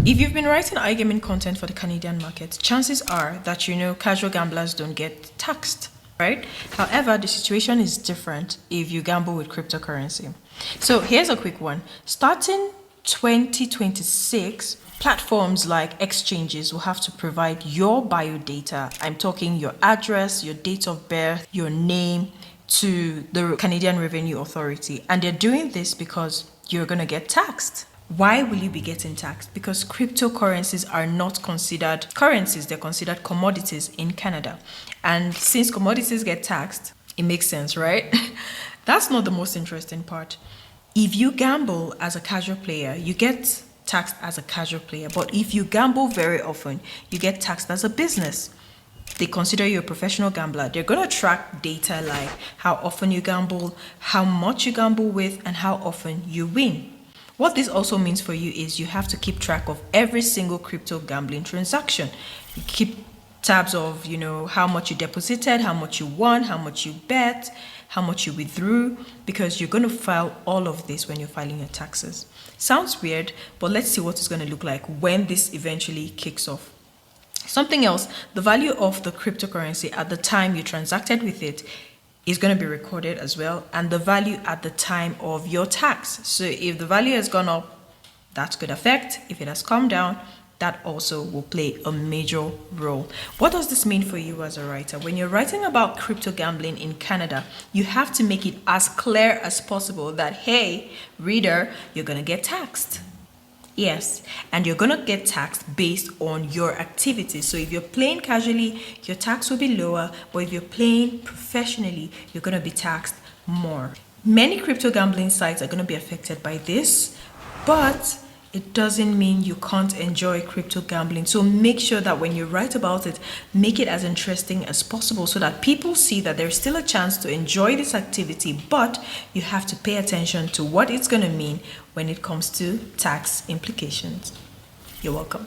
If you've been writing iGaming content for the Canadian market, chances are that you know casual gamblers don't get taxed, right? However, the situation is different if you gamble with cryptocurrency. So here's a quick one. Starting 2026, platforms like exchanges will have to provide your biodata. I'm talking your address, your date of birth, your name to the Canadian Revenue Authority. And they're doing this because you're going to get taxed. Why will you be getting taxed? Because cryptocurrencies are not considered currencies, they're considered commodities in Canada. And since commodities get taxed, it makes sense, right? That's not the most interesting part. If you gamble as a casual player, you get taxed as a casual player. But if you gamble very often, you get taxed as a business. They consider you a professional gambler. They're going to track data like how often you gamble, how much you gamble with, and how often you win. What this also means for you is you have to keep track of every single crypto gambling transaction. You keep tabs of, how much you deposited, how much you won, how much you bet, how much you withdrew, because you're going to file all of this when you're filing your taxes. Sounds weird, but let's see what it's going to look like when this eventually kicks off. Something else, the value of the cryptocurrency at the time you transacted with it is going to be recorded as well, and the value at the time of your tax. So if the value has gone up, that could affect. If it has come down, that also will play a major role. What does this mean for you as a writer? When you're writing about crypto gambling in Canada, you have to make it as clear as possible that, hey, reader, you're going to get taxed. Yes, and you're going to get taxed based on your activities. So if you're playing casually, your tax will be lower, but if you're playing professionally, you're going to be taxed more. Many crypto gambling sites are going to be affected by this, but it doesn't mean you can't enjoy crypto gambling. So make sure that when you write about it, make it as interesting as possible so that people see that there's still a chance to enjoy this activity, but you have to pay attention to what it's going to mean when it comes to tax implications. You're welcome.